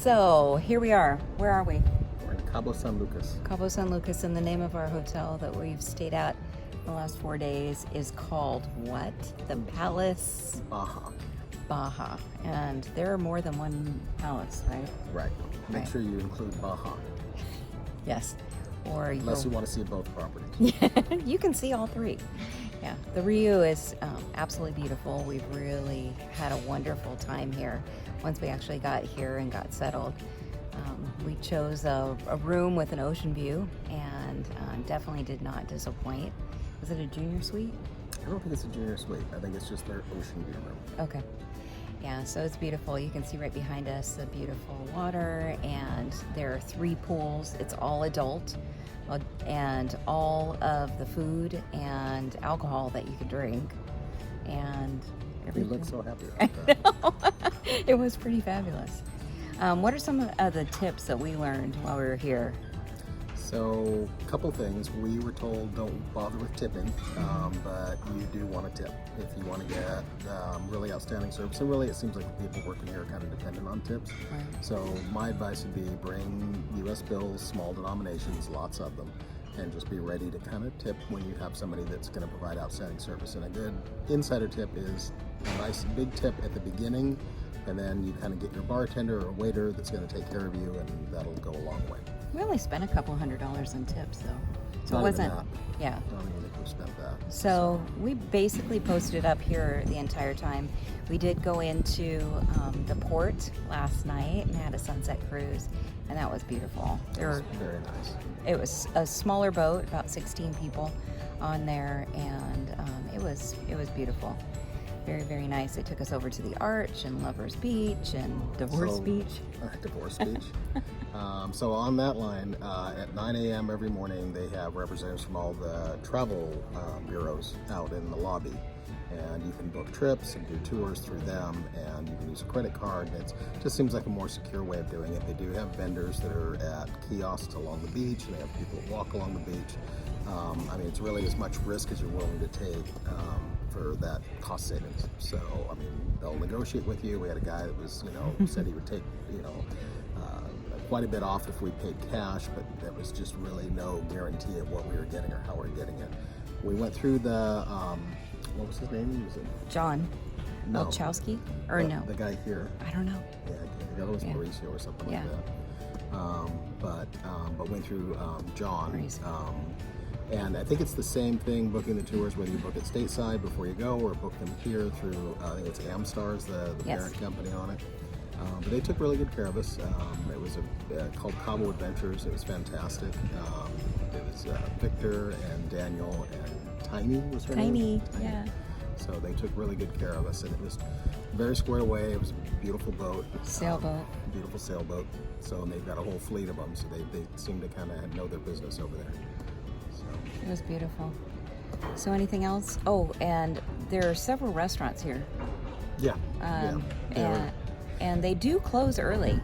So here we are. Where are we? We're in Cabo San Lucas. Cabo San Lucas, and the name of our hotel that we've stayed at the last 4 days is called what? The Palace Baja. Baja. And there are more than one palace, right? Right. Make Right. sure you include Baja, Yes. Or unless you want to see both properties. you can see all three. Yeah, the Rio is absolutely beautiful. We've really had a wonderful time here. Once we actually got here and got settled, we chose a room with an ocean view, and definitely did not disappoint. Was it a junior suite? I don't think it's a junior suite. I think it's just their ocean view room. Okay. Yeah, so it's beautiful. You can see right behind us the beautiful water, and there are 3 pools. It's all adult, and all of the food and alcohol that you could drink, and You everything. look so happy about that. It was pretty fabulous. What are some of the tips that we learned while we were here? So, a couple things. We were told don't bother with tipping, but you do want to tip if you want to get really outstanding service. And really, it seems like the people working here are kind of dependent on tips. Right. So, my advice would be bring U.S. bills, small denominations, lots of them, and just be ready to kind of tip when you have somebody that's going to provide outstanding service. And a good insider tip is a nice big tip at the beginning, and then you kind of get your bartender or waiter that's going to take care of you, and that'll go a long way. We only spent a couple $100s on tips, though. So Not it even wasn't, that. yeah. I don't even think we spent that. So we basically posted up here the entire time. We did go into the port last night and had a sunset cruise, and that was beautiful. There were, Very nice. it was a smaller boat, about 16 people on there, and it was beautiful. Very, very nice. They took us over to the Arch and Lovers Beach and Divorce Beach. Divorce Beach. So on that line, at 9 a.m. every morning, they have representatives from all the travel bureaus out in the lobby. And you can book trips and do tours through them, and you can use a credit card. And it just seems like a more secure way of doing it. They do have vendors that are at kiosks along the beach, and they have people that walk along the beach. I mean, it's really as much risk as you're willing to take for that cost savings. So, I mean, they'll negotiate with you. We had a guy that was, said he would take, quite a bit off if we paid cash, but there was just really no guarantee of what we were getting or how we were getting it. We went through the, what was his name? Was it John No. Olchowski? Or no? The guy here. I don't know. Yeah, I think it was Yeah. Mauricio or something Yeah. like that. But went through John. Mauricio. And I think it's the same thing booking the tours, whether you book it stateside before you go or book them here through, I think it's Amstar's, the Yes. parent company on it. But they took really good care of us. It was called Cabo Adventures. It was fantastic. It was Victor and Daniel and Tiny was her name? Tiny, yeah. So they took really good care of us, and it was very squared away. It was a beautiful boat. Sailboat. Beautiful sailboat. So and they've got a whole fleet of them, so they seem to kind of know their business over there. So. It was beautiful. So anything else? Oh, and there are several restaurants here. Yeah. And they do close early.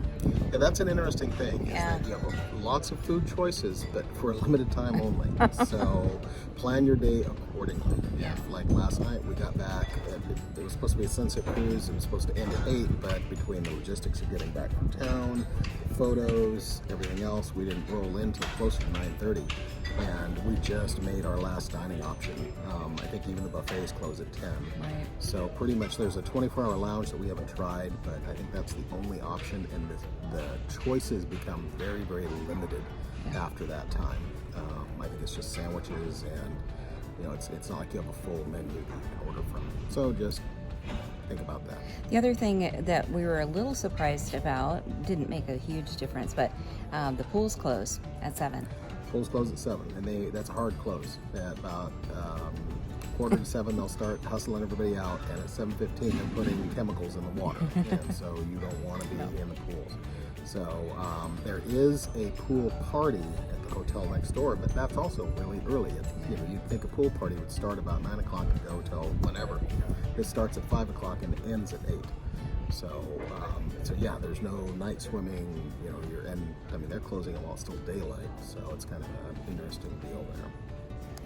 Yeah, that's an interesting thing. Is Yeah. that you have lots of food choices, but for a limited time only. So plan your day accordingly. Yeah. Like last night, we got back. It was supposed to be a sunset cruise. It was supposed to end at 8, but between the logistics of getting back from town, photos, everything else, we didn't roll in until closer to 9:30. And we just made our last dining option. I think even the buffets close at 10. Right. So pretty much there's a 24-hour lounge that we haven't tried, but I think that's the only option, and the choices become very, very limited after that time. I think it's just sandwiches, and it's not like you have a full menu that you can order from. So just think about that. The other thing that we were a little surprised about, didn't make a huge difference, but the pools close at 7. Pools close at 7, and that's a hard close. At about 6:45 they'll start hustling everybody out, and at 7:15 they're putting chemicals in the water, and so you don't want to be in the pools. So there is a pool party at the hotel next door, but that's also really early. You'd think a pool party would start about 9 o'clock and go till whenever. It starts at 5 o'clock and ends at 8. So yeah, there's no night swimming. They're closing it while it's still daylight. So it's kind of an interesting deal there.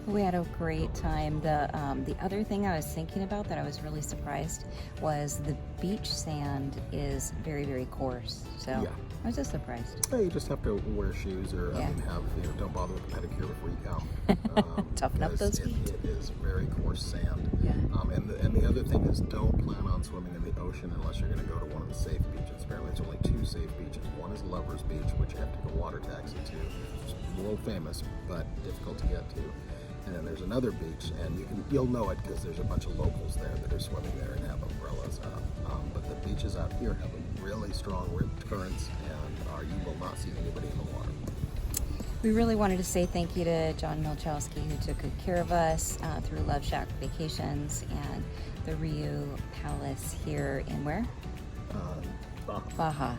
We had a great time. The other thing I was thinking about that I was really surprised was the beach sand is very, very coarse. So Yeah. I was just surprised. Yeah, you just have to wear shoes, or Yeah. I mean, don't bother with the pedicure before you come. Toughen up because those feet. It is very coarse sand. Yeah. And the other thing is, don't plan on swimming in the ocean unless you're going to go to one of the safe beaches. Apparently, there's only 2 safe beaches. One is Lover's Beach, which you have to take a water taxi to. It's world famous, but difficult to get to. And then there's another beach, and you'll know it because there's a bunch of locals there that are swimming there and have umbrellas up. But the beaches out here have really strong ripped currents, and you will not see anybody in the water. We really wanted to say thank you to John Milchowski, who took good care of us through Love Shack Vacations and the Rio Palace here in where? Baja.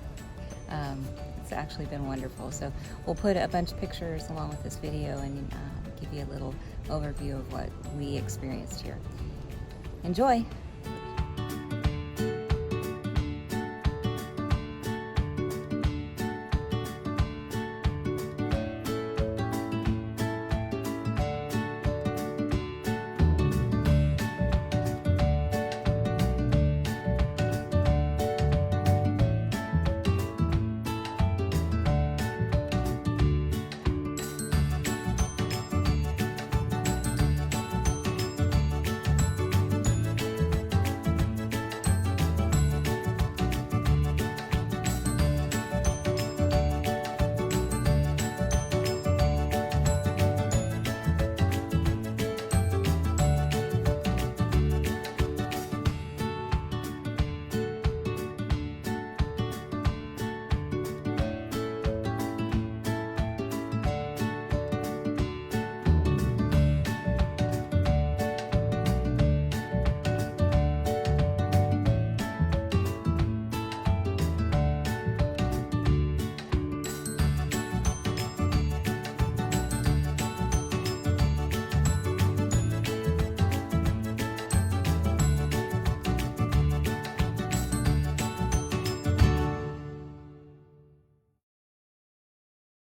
It's actually been wonderful. So we'll put a bunch of pictures along with this video and give you a little overview of what we experienced here. Enjoy!